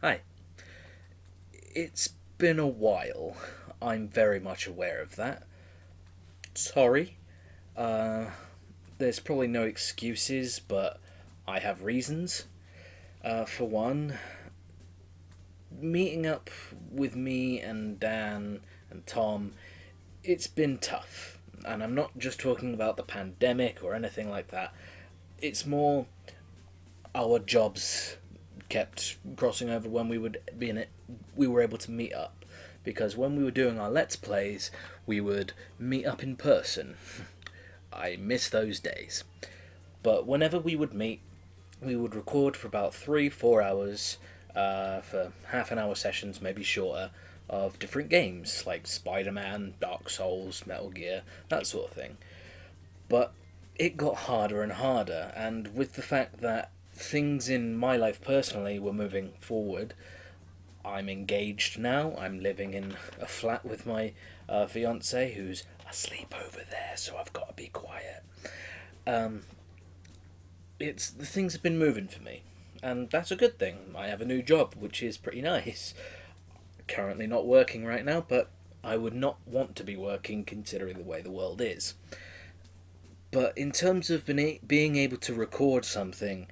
Hi. It's been a while. I'm very much aware of that. Sorry. Uh, there's probably no excuses, but I have reasons. For one, meeting up with me and Dan and Tom, it's been tough. And I'm not just talking about the pandemic or anything like that. It's more our jobs kept crossing over when we were able to meet up, because when we were doing our let's plays we would meet up in person. I miss those days. But whenever we would meet, we would record for about 3-4 hours, for half an hour sessions, maybe shorter, of different games like Spider-Man, Dark Souls, Metal Gear, that sort of thing. But it got harder and harder, and with the fact that things in my life personally were moving forward, I'm engaged now. I'm living in a flat with my fiance, who's asleep over there, so I've got to be quiet. Um, it's the things have been moving for me, and that's a good thing. I have a new job, which is pretty nice. Currently not working right now, but I would not want to be working considering the way the world is. But in terms of being able to record something,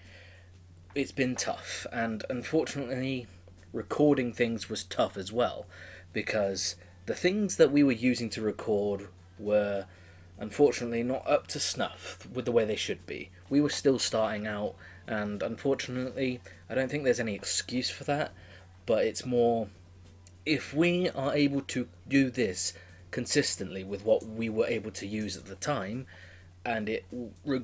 it's been tough, and unfortunately, recording things was tough as well, because the things that we were using to record were unfortunately not up to snuff with the way they should be. We were still starting out, and unfortunately, I don't think there's any excuse for that, but it's more, if we are able to do this consistently with what we were able to use at the time, and it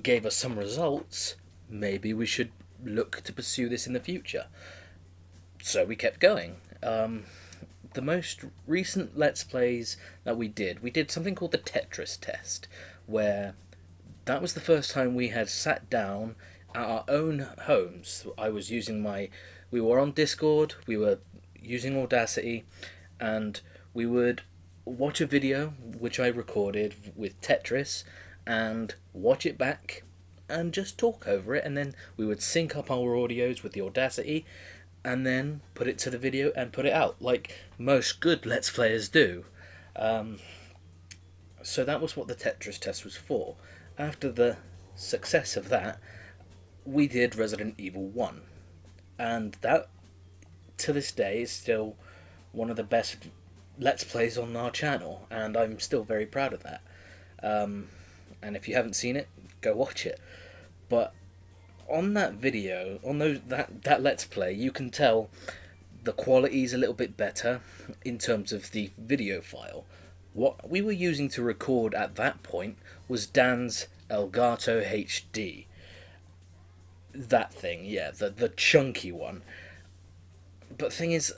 gave us some results, maybe we should look to pursue this in the future. So we kept going. The most recent Let's Plays that we did something called the Tetris test, where that was the first time we had sat down at our own homes. We were on Discord, we were using Audacity, and we would watch a video which I recorded with Tetris and watch it back and just talk over it, and then we would sync up our audios with the Audacity and then put it to the video and put it out like most good Let's Players do. Um, so that was what the Tetris test was for. After the success of that, we did Resident Evil 1, and that to this day is still one of the best Let's Plays on our channel, and I'm still very proud of that. Um, and if you haven't seen it, go watch it. But on that video, on that Let's Play, you can tell the quality's a little bit better in terms of the video file. What we were using to record at that point was Dan's Elgato HD. That thing, yeah, the chunky one. But thing is,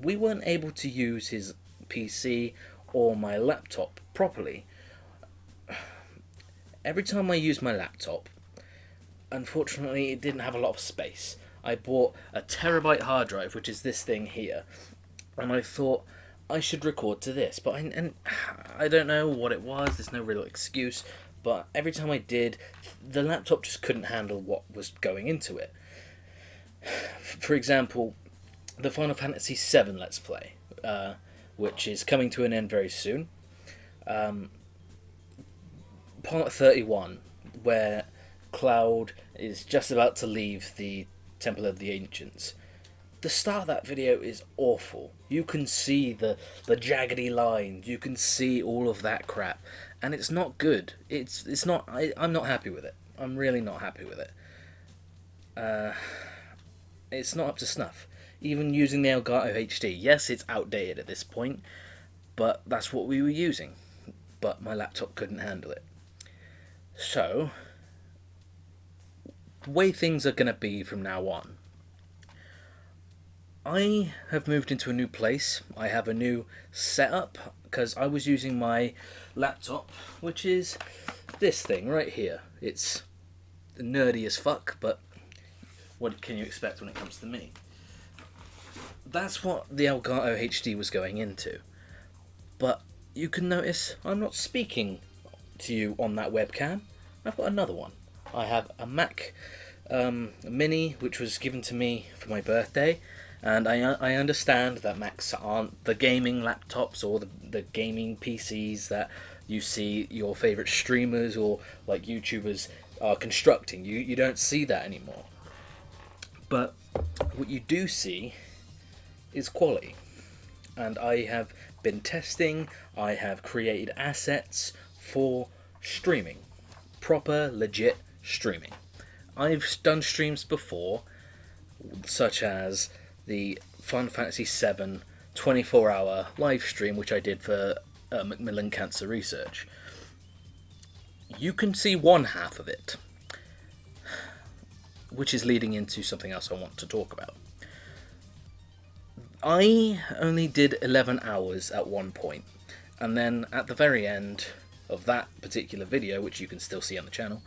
we weren't able to use his PC or my laptop properly. Every time I used my laptop, unfortunately, it didn't have a lot of space. I bought a terabyte hard drive, which is this thing here, and I thought I should record to this, but I don't know what it was. There's no real excuse, but every time I did, the laptop just couldn't handle what was going into it. For example, the Final Fantasy VII Let's Play, which is coming to an end very soon. Um, Part 31, where Cloud is just about to leave the Temple of the Ancients. The start of that video is awful. You can see the jaggedy lines, you can see all of that crap, and it's not good. It's not. I'm not happy with it. I'm really not happy with it. It's not up to snuff. Even using the Elgato HD, yes, it's outdated at this point, but that's what we were using. But my laptop couldn't handle it. So, the way things are going to be from now on, I have moved into a new place. I have a new setup because I was using my laptop, which is this thing right here. It's nerdy as fuck, but what can you expect when it comes to me? That's what the Elgato HD was going into. But you can notice I'm not speaking to you on that webcam. I've got another one. I have a Mac Mini, which was given to me for my birthday, And I understand that Macs aren't the gaming laptops or the gaming PCs that you see your favourite streamers or like YouTubers are constructing. You don't see that anymore. But what you do see is quality. And I have been testing, I have created assets for streaming. Proper, legit streaming. I've done streams before, such as the Final Fantasy VII 24-hour live stream, which I did for Macmillan Cancer Research. You can see one half of it, which is leading into something else I want to talk about. I only did 11 hours at one point, and then at the very end of that particular video, which you can still see on the channel,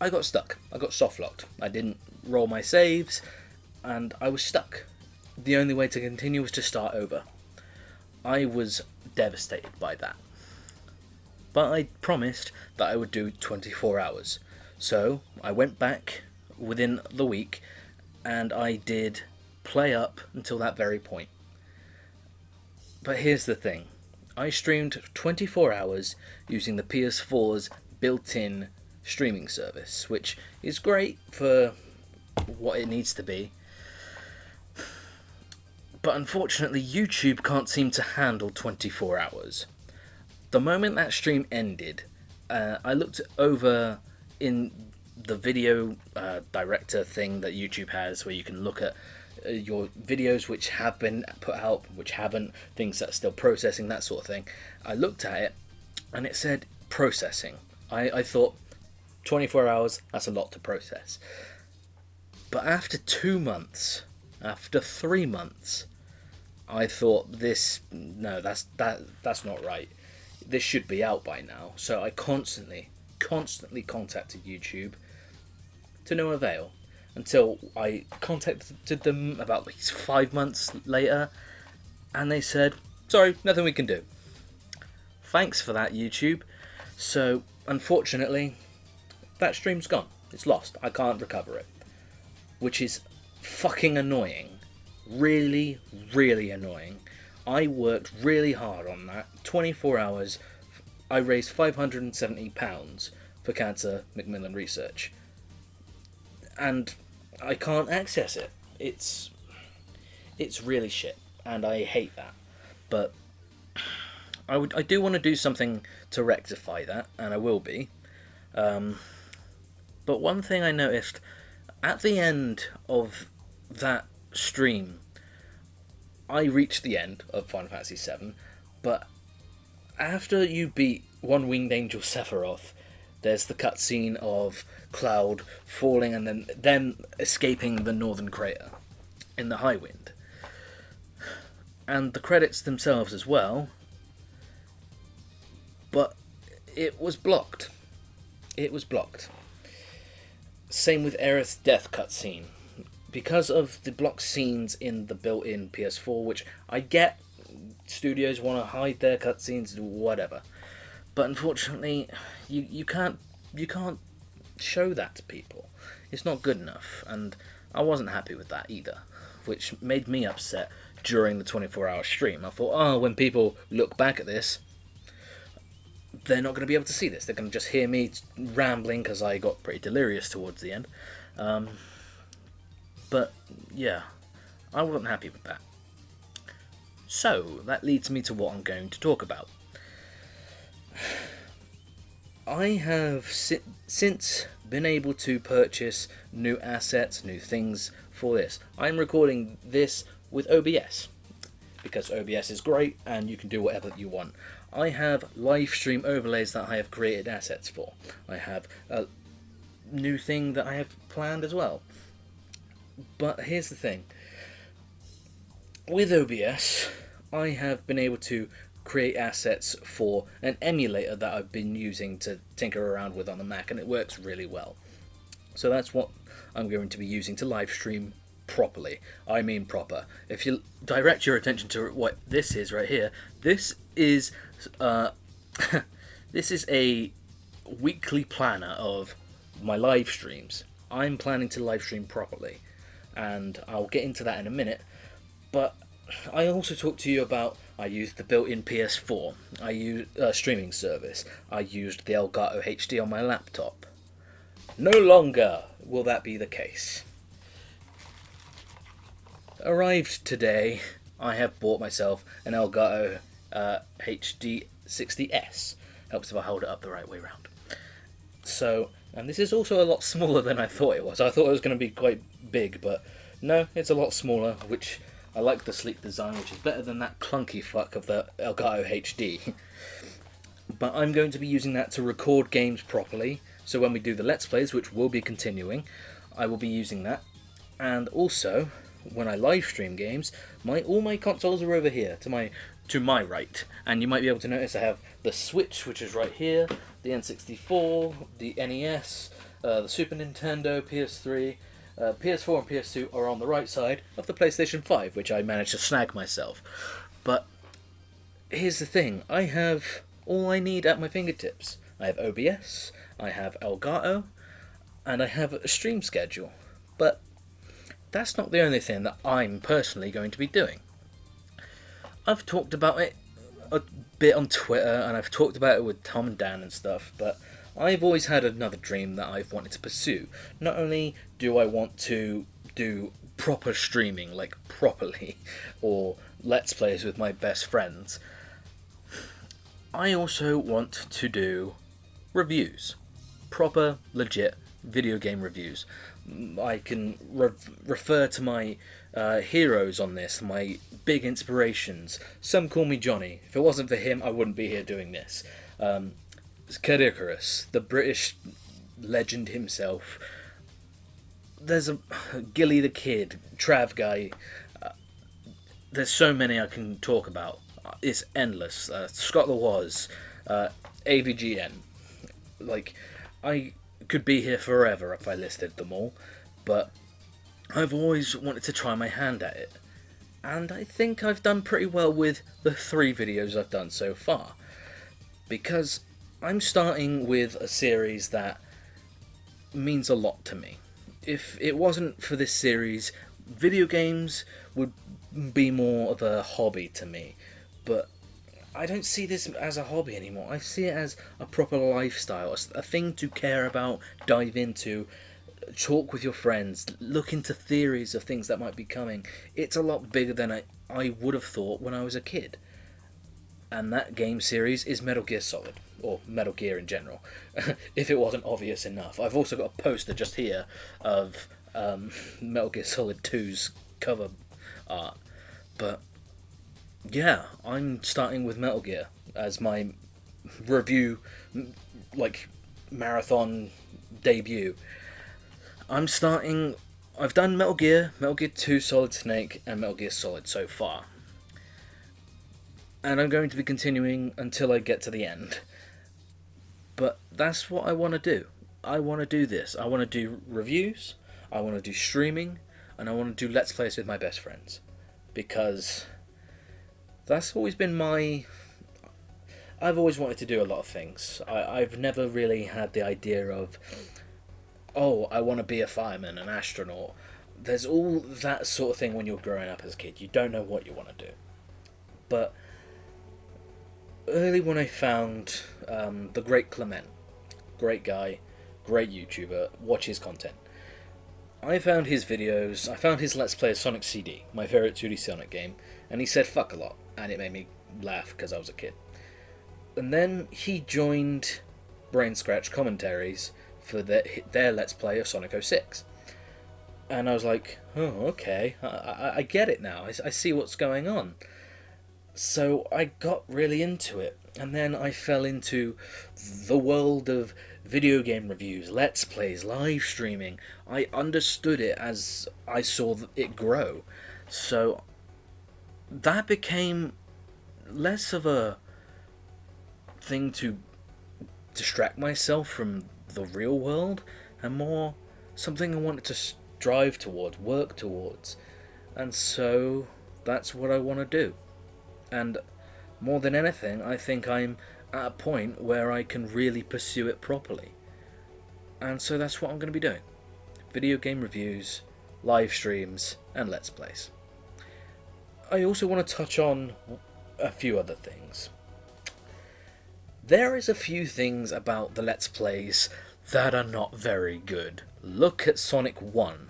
I got stuck. I got soft locked. I didn't roll my saves, and I was stuck. The only way to continue was to start over. I was devastated by that. But I promised that I would do 24 hours. So I went back within the week, and I did play up until that very point. But here's the thing. I streamed 24 hours using the PS4's built-in streaming service, which is great for what it needs to be. But unfortunately, YouTube can't seem to handle 24 hours. The moment that stream ended, I looked over in the video director thing that YouTube has, where you can look at your videos which have been put out, which haven't, things that are still processing, that sort of thing. I looked at it and it said processing. I thought 24 hours, that's a lot to process. But after 2 months, after 3 months, I thought that's not right. This should be out by now. So I constantly contacted YouTube to no avail, until I contacted them about 5 months later, and they said, sorry, nothing we can do. Thanks for that, YouTube. So unfortunately, that stream's gone. It's lost. I can't recover it, which is fucking annoying. Really, really annoying. I worked really hard on that. 24 hours. I raised £570 for Cancer Macmillan Research, and I can't access it. It's really shit, and I hate that. But I do want to do something to rectify that, and I will be. But one thing I noticed at the end of that stream, I reached the end of Final Fantasy VII, but after you beat One Winged Angel Sephiroth, there's the cutscene of Cloud falling and then them escaping the northern crater in the High Wind. And the credits themselves as well, but it was blocked. It was blocked. Same with Aerith's death cutscene. Because of the blocked scenes in the built-in PS4, which I get, studios want to hide their cutscenes, whatever. But unfortunately, you can't show that to people. It's not good enough, and I wasn't happy with that either, which made me upset during the 24-hour stream. I thought, oh, when people look back at this, they're not going to be able to see this. They're going to just hear me rambling, because I got pretty delirious towards the end. But yeah, I wasn't happy with that. So that leads me to what I'm going to talk about. I have since been able to purchase new assets, new things for this. I'm recording this with OBS, because OBS is great and you can do whatever you want. I have live stream overlays that I have created assets for. I have a new thing that I have planned as well. But here's the thing. With OBS, I have been able to create assets for an emulator that I've been using to tinker around with on the Mac, and it works really well. So that's what I'm going to be using to live stream properly. I mean proper. If you direct your attention to what this is right here, this is this is a weekly planner of my live streams. I'm planning to live stream properly, and I'll get into that in a minute. But I also talked to you about, I used the built-in PS4, I used a streaming service, I used the Elgato HD on my laptop. No longer will that be the case. Arrived today, I have bought myself an Elgato HD 60S. Helps if I hold it up the right way round. So, and this is also a lot smaller than I thought it was. I thought it was going to be quite big, but no, it's a lot smaller, which I like the sleek design, which is better than that clunky fuck of the Elgato HD. But I'm going to be using that to record games properly, so when we do the Let's Plays, which will be continuing, I will be using that. And also, when I live stream games, all my consoles are over here, to my right. And you might be able to notice I have the Switch, which is right here, the N64, the NES, the Super Nintendo, PS3, PS4 and PS2 are on the right side of the PlayStation 5, which I managed to snag myself. But here's the thing, I have all I need at my fingertips. I have OBS, I have Elgato, and I have a stream schedule. But that's not the only thing that I'm personally going to be doing. I've talked about it a bit on Twitter, and I've talked about it with Tom and Dan and stuff, but I've always had another dream that I've wanted to pursue. Not only do I want to do proper streaming, like properly, or Let's Plays with my best friends, I also want to do reviews. Proper, legit video game reviews. I can refer to my heroes on this, my big inspirations. Some call me Johnny. If it wasn't for him, I wouldn't be here doing this. Keiran, the British legend himself. There's a Gilly the Kid, Trav guy. There's so many I can talk about. It's endless. Scott the Woz, AVGN. Like, I could be here forever if I listed them all, but I've always wanted to try my hand at it. And I think I've done pretty well with the 3 videos I've done so far. Because I'm starting with a series that means a lot to me. If it wasn't for this series, video games would be more of a hobby to me. But I don't see this as a hobby anymore. I see it as a proper lifestyle, a thing to care about, dive into, talk with your friends, look into theories of things that might be coming. It's a lot bigger than I would have thought when I was a kid. And that game series is Metal Gear Solid, or Metal Gear in general, if it wasn't obvious enough. I've also got a poster just here of Metal Gear Solid 2's cover art. But yeah, I'm starting with Metal Gear as my review, like, marathon debut. I've done Metal Gear 2 Solid Snake, and Metal Gear Solid so far. And I'm going to be continuing until I get to the end. But that's what I want to do. I want to do this. I want to do reviews, I want to do streaming, and I want to do Let's Plays with my best friends. Because that's always been I've always wanted to do a lot of things. I've never really had the idea of, oh, I want to be a fireman, an astronaut. There's all that sort of thing when you're growing up as a kid. You don't know what you want to do. But early when I found the great Clement, great guy, great YouTuber, watch his content. I found his videos, I found his Let's Play of Sonic CD, my favourite 2D Sonic game, and he said fuck a lot, and it made me laugh because I was a kid. And then he joined Brain Scratch Commentaries for their Let's Play of Sonic 06. And I was like, oh, okay, I get it now, I see what's going on. So I got really into it, and then I fell into the world of video game reviews, Let's Plays, live streaming. I understood it as I saw it grow. So that became less of a thing to distract myself from the real world, and more something I wanted to strive towards, work towards. And so that's what I want to do. And more than anything, I think I'm at a point where I can really pursue it properly. And so that's what I'm going to be doing. Video game reviews, live streams, and Let's Plays. I also want to touch on a few other things. There is a few things about the Let's Plays that are not very good. Look at Sonic 1.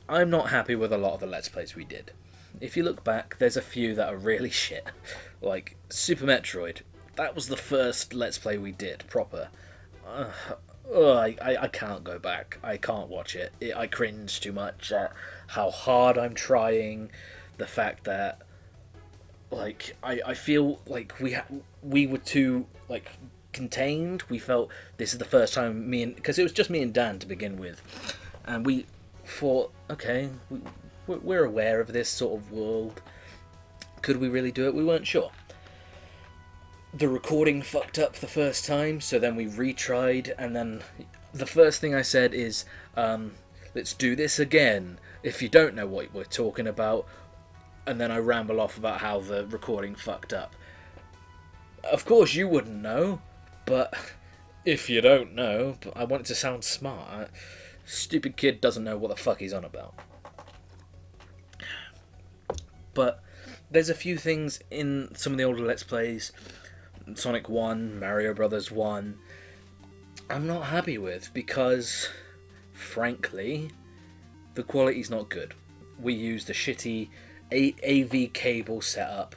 I'm not happy with a lot of the Let's Plays we did. If you look back, there's a few that are really shit. Like Super Metroid. That was the first Let's Play we did, proper. I can't go back. I can't watch it. I cringe too much at how hard I'm trying. The fact that, like, I feel like we were too, like, contained. We felt this is the first time because it was just me and Dan to begin with, and we thought, okay, we're aware of this sort of world. Could we really do it? We weren't sure. The recording fucked up the first time, so then we retried, and then the first thing I said is, let's do this again, if you don't know what we're talking about, and then I ramble off about how the recording fucked up. Of course you wouldn't know, but if you don't know, I want it to sound smart. Stupid kid doesn't know what the fuck he's on about. But there's a few things in some of the older Let's Plays, Sonic 1, Mario Brothers 1, I'm not happy with because, frankly, the quality's not good. We used a shitty AV cable setup,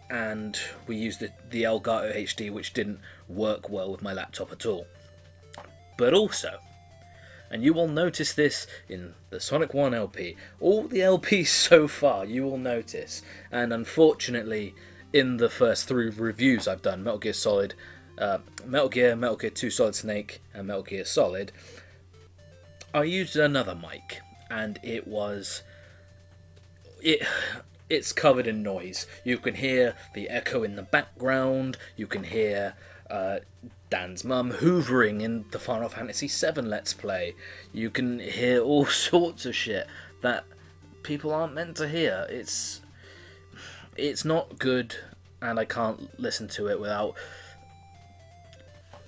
and we used the Elgato HD, which didn't work well with my laptop at all. But also, and you will notice this in the Sonic 1 LP, all the LPs so far you will notice, and unfortunately in the first 3 reviews I've done, Metal Gear Solid, Metal Gear 2 Solid Snake, and Metal Gear Solid, I used another mic, and it's covered in noise. You can hear the echo in the background, you can hear Dan's mum hoovering in the Final Fantasy VII Let's Play. You can hear all sorts of shit that people aren't meant to hear. It's not good, and I can't listen to it without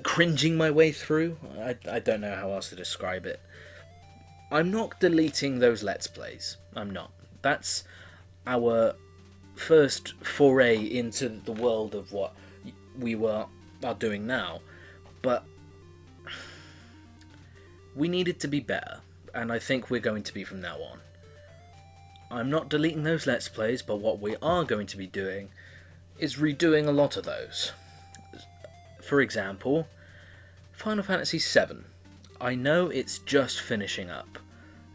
cringing my way through. I don't know how else to describe it. I'm not deleting those Let's Plays. I'm not. That's our first foray into the world of what we are doing now. But we needed to be better, and I think we're going to be from now on. I'm not deleting those Let's Plays, but what we are going to be doing is redoing a lot of those. For example, Final Fantasy VII. I know it's just finishing up,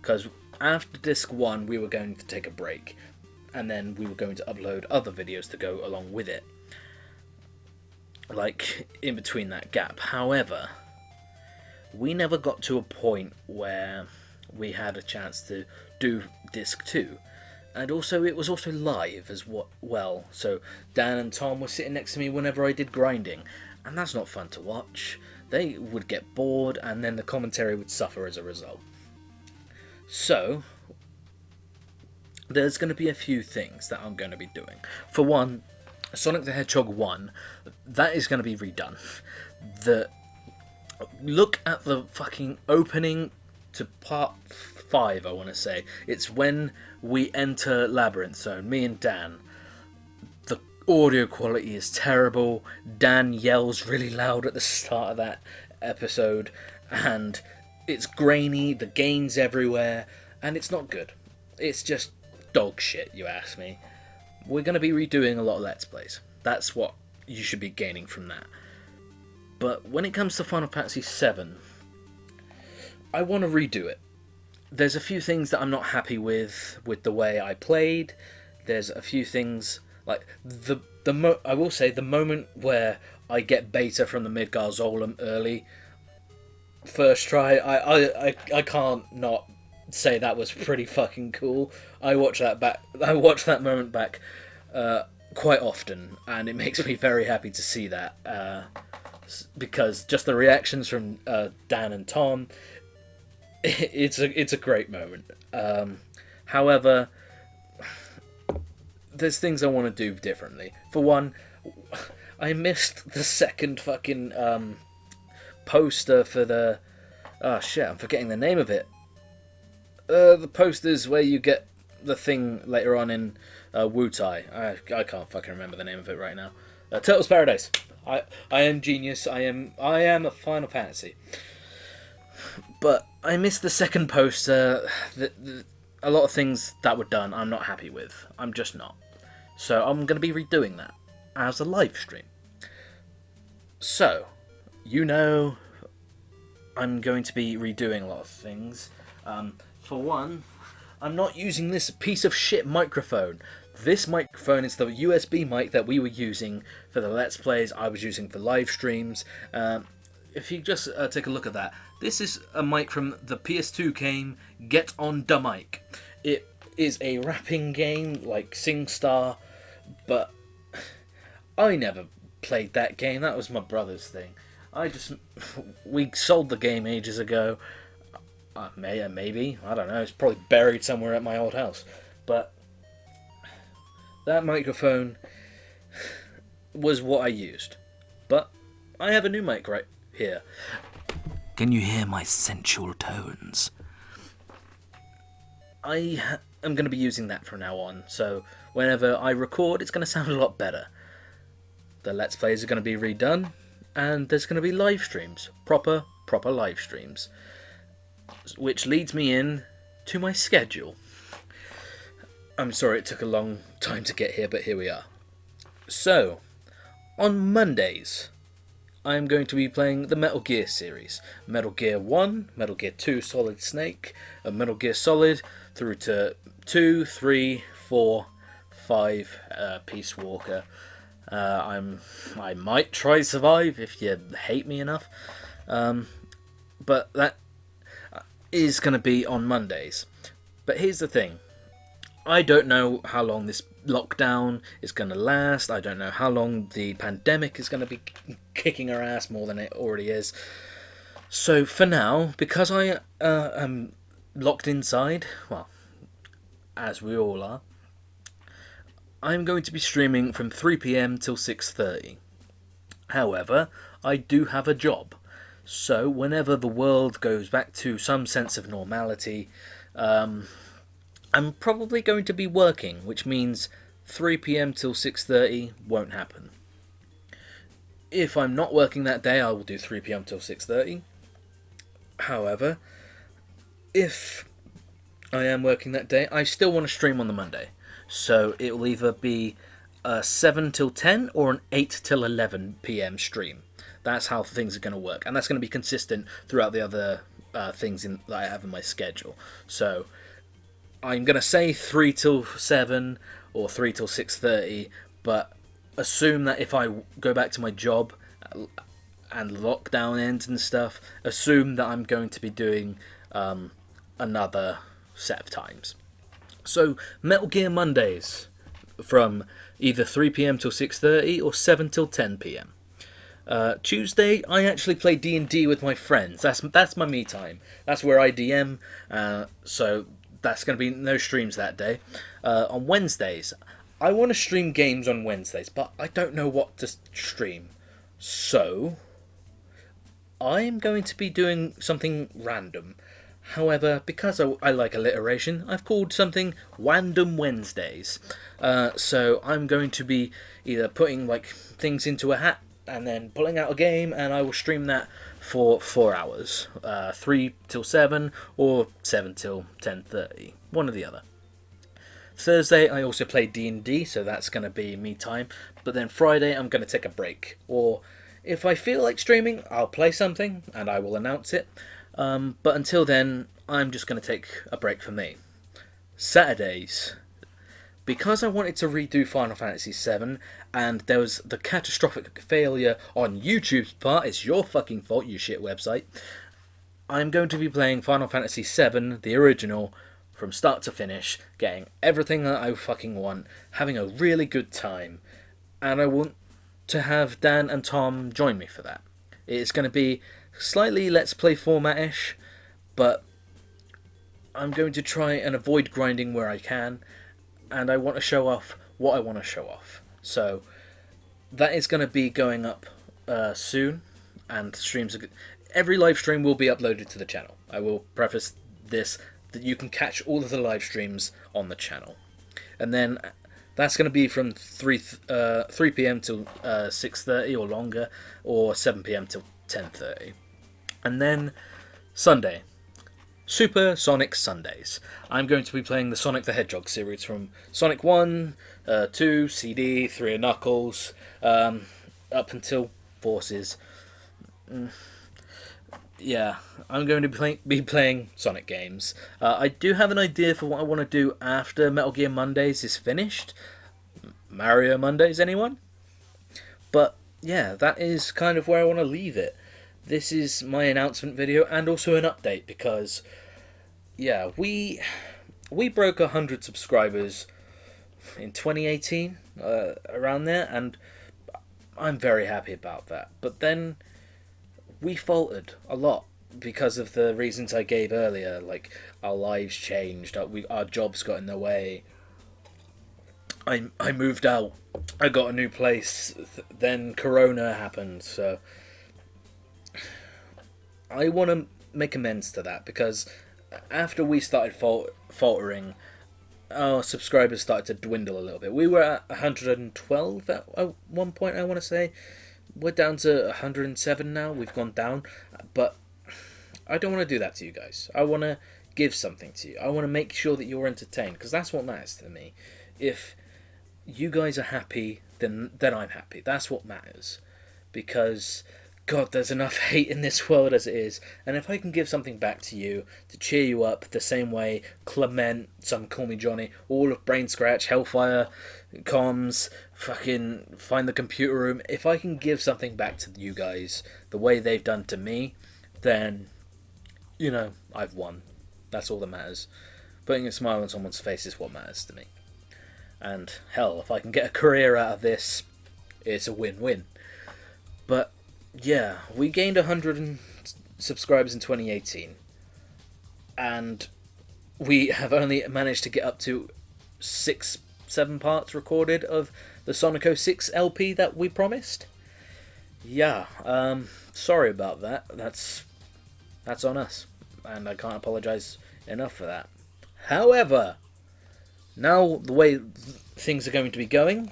because after Disc 1 we were going to take a break, and then we were going to upload other videos to go along with it, like in between that gap. However, we never got to a point where we had a chance to do Disc 2, and also it was also live as well, so Dan and Tom were sitting next to me whenever I did grinding, and that's not fun to watch. They would get bored, and then the commentary would suffer as a result. So there's going to be a few things that I'm going to be doing. For one, Sonic the Hedgehog 1, that is going to be redone. Look at the fucking opening to part 5, I want to say. It's when we enter Labyrinth Zone, me and Dan. The audio quality is terrible. Dan yells really loud at the start of that episode, and it's grainy, the gain's everywhere, and it's not good. It's just dog shit, you ask me. We're going to be redoing a lot of Let's Plays. That's what you should be gaining from that. But when it comes to Final Fantasy VII, I want to redo it. There's a few things that I'm not happy with the way I played. There's a few things, like, I will say, the moment where I get beta from the Midgar Zolom early, first try, I can't not say that was pretty fucking cool. I watch that moment back quite often, and it makes me very happy to see that, because just the reactions from Dan and Tom, it's a great moment. However, there's things I want to do differently. For one, I missed the second fucking poster for the Oh shit, I'm forgetting the name of it. The posters where you get the thing later on in Wu-Tai. I can't fucking remember the name of it right now. Turtles Paradise. I am genius. I am a Final Fantasy. But I missed the second poster. A lot of things that were done I'm not happy with. I'm just not. So I'm going to be redoing that as a live stream. So, I'm going to be redoing a lot of things. For one, I'm not using this piece of shit microphone. This microphone is the USB mic that we were using for the Let's Plays, I was using for live streams. If you just take a look at that, this is a mic from the PS2 game Get On Da Mic. It is a rapping game like SingStar, but I never played that game. That was my brother's thing. We sold the game ages ago. Maybe, I don't know. It's probably buried somewhere at my old house. But that microphone was what I used. But I have a new mic right here. Can you hear my sensual tones? I am going to be using that from now on. So whenever I record, it's going to sound a lot better. The Let's Plays are going to be redone. And there's going to be live streams. Proper live streams. Which leads me in to my schedule. I'm sorry it took a long time to get here, but here we are. So, on Mondays, I'm going to be playing the Metal Gear series. Metal Gear 1, Metal Gear 2 Solid Snake, and Metal Gear Solid through to 2, 3, 4, 5 Peace Walker. I might try Survive if you hate me enough. But that is going to be on Mondays. But here's the thing. I don't know how long this lockdown is going to last. I don't know how long the pandemic is going to be kicking our ass more than it already is. So for now, because I am locked inside, well, as we all are, I'm going to be streaming from 3 PM till 6:30. However, I do have a job. So whenever the world goes back to some sense of normality, I'm probably going to be working, which means 3 PM till 6:30 won't happen. If I'm not working that day, I will do 3 PM till 6:30. However, if I am working that day, I still want to stream on the Monday. So it will either be a 7 till 10 or an 8 till 11 PM stream. That's how things are going to work. And that's going to be consistent throughout the other things that I have in my schedule. So I'm going to say 3 till 7 or 3 till 6:30, but assume that if I go back to my job and lockdown ends and stuff, assume that I'm going to be doing another set of times. So Metal Gear Mondays from either 3 PM till 6:30 or 7 till 10 PM. Tuesday, I actually play D&D with my friends. That's my me time. That's where I DM. So that's going to be no streams that day. On Wednesdays, I want to stream games on Wednesdays, but I don't know what to stream. So I'm going to be doing something random. However, because I like alliteration, I've called something Wandom Wednesdays. So I'm going to be either putting like things into a hat and then pulling out a game, and I will stream that for 4 hours. 3 till 7 or 7 till 10:30. One or the other. Thursday, I also play D&D, so that's going to be me time. But then Friday, I'm going to take a break. Or if I feel like streaming, I'll play something and I will announce it. But until then, I'm just going to take a break for me. Saturdays, because I wanted to redo Final Fantasy VII, and there was the catastrophic failure on YouTube's part, it's your fucking fault, you shit website, I'm going to be playing Final Fantasy VII, the original, from start to finish, getting everything that I fucking want, having a really good time, and I want to have Dan and Tom join me for that. It's going to be slightly Let's Play format-ish, but I'm going to try and avoid grinding where I can, and I want to show off what I want to show off. So that is going to be going up soon, and streams are every live stream will be uploaded to the channel. I will preface this that you can catch all of the live streams on the channel. And then that's going to be from 3 p.m. till 6:30 or longer, or 7 p.m. till 10:30. And then Sunday, Super Sonic Sundays. I'm going to be playing the Sonic the Hedgehog series from Sonic 1, 2, CD, 3 of Knuckles, up until Forces. Yeah, I'm going to be playing Sonic games. I do have an idea for what I want to do after Metal Gear Mondays is finished. Mario Mondays, anyone? But yeah, that is kind of where I want to leave it. This is my announcement video and also an update because, yeah, we broke 100 subscribers in 2018, around there, and I'm very happy about that. But then we faltered a lot because of the reasons I gave earlier, like our lives changed, our jobs got in the way. I moved out, I got a new place, then Corona happened, so I want to make amends to that, because after we started faltering, our subscribers started to dwindle a little bit. We were at 112 at one point, I want to say. We're down to 107 now, we've gone down, but I don't want to do that to you guys. I want to give something to you. I want to make sure that you're entertained, because that's what matters to me. If you guys are happy, then I'm happy. That's what matters. Because, God, there's enough hate in this world as it is. And if I can give something back to you to cheer you up the same way Clement, some call me Johnny, all of Brain Scratch, Hellfire, Comms, fucking Find the Computer Room, if I can give something back to you guys the way they've done to me, then, you know, I've won. That's all that matters. Putting a smile on someone's face is what matters to me. And hell, if I can get a career out of this, it's a win-win. But yeah, we gained 100 subscribers in 2018, and we have only managed to get up to 7 parts recorded of the Sonic 06 LP that we promised. Yeah, sorry about that. That's on us, and I can't apologise enough for that. However, now the way things are going to be going,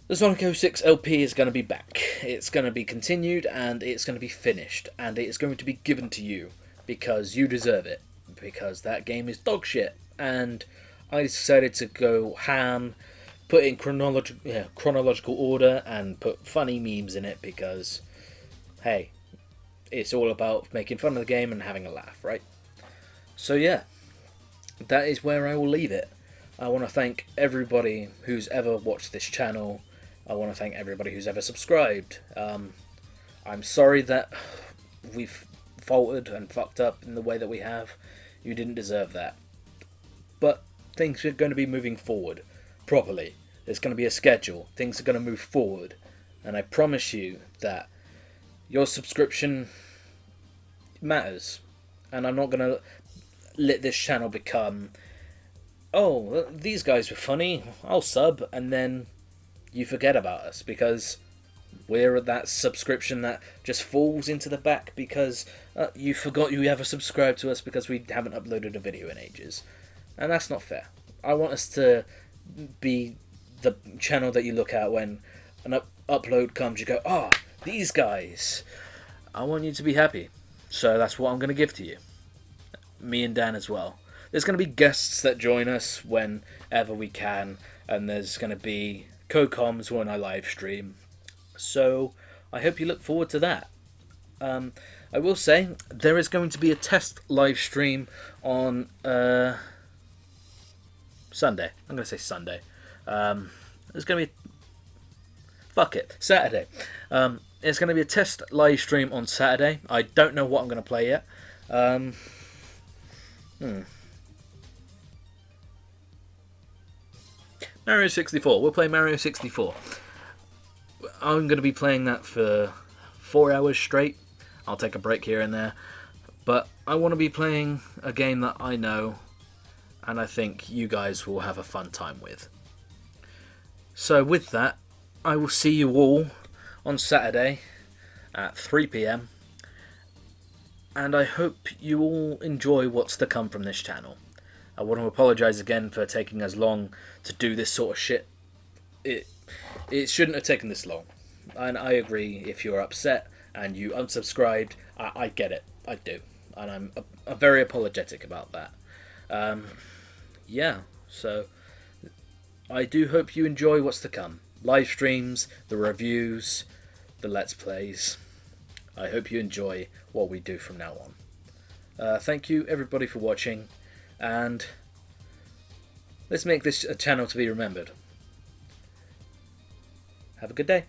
the Sonic 06 LP is going to be back. It's going to be continued, and it's going to be finished, and it's going to be given to you because you deserve it, because that game is dog shit. And I decided to go ham, put in chronological order, and put funny memes in it because, hey, it's all about making fun of the game and having a laugh, right? So yeah, that is where I will leave it. I want to thank everybody who's ever watched this channel. I want to thank everybody who's ever subscribed. I'm sorry that we've faltered and fucked up in the way that we have. You didn't deserve that. But things are going to be moving forward properly. There's going to be a schedule. Things are going to move forward. And I promise you that your subscription matters. And I'm not going to let this channel become, oh, these guys were funny, I'll sub, and then you forget about us because we're that subscription that just falls into the back because you forgot you ever subscribed to us because we haven't uploaded a video in ages. And that's not fair. I want us to be the channel that you look at when an upload comes, you go, oh, these guys. I want you to be happy. So that's what I'm going to give to you. Me and Dan as well. There's going to be guests that join us whenever we can, and there's going to be co-coms when I live stream. So I hope you look forward to that. I will say there is going to be a test live stream on Sunday. I'm going to say Sunday. There's going to be Saturday. There's going to be a test live stream on Saturday. I don't know what I'm going to play yet. Mario 64. We'll play Mario 64. I'm going to be playing that for 4 hours straight. I'll take a break here and there. But I want to be playing a game that I know and I think you guys will have a fun time with. So with that, I will see you all on Saturday. at 3 p.m. And I hope you all enjoy what's to come from this channel. I want to apologise again for taking as long to do this sort of shit. It shouldn't have taken this long. And I agree, if you're upset and you unsubscribed, I get it. I do. And I'm very apologetic about that. Yeah, so I do hope you enjoy what's to come. Live streams, the reviews, the Let's Plays. I hope you enjoy what we do from now on. Thank you everybody for watching, and let's make this a channel to be remembered. Have a good day.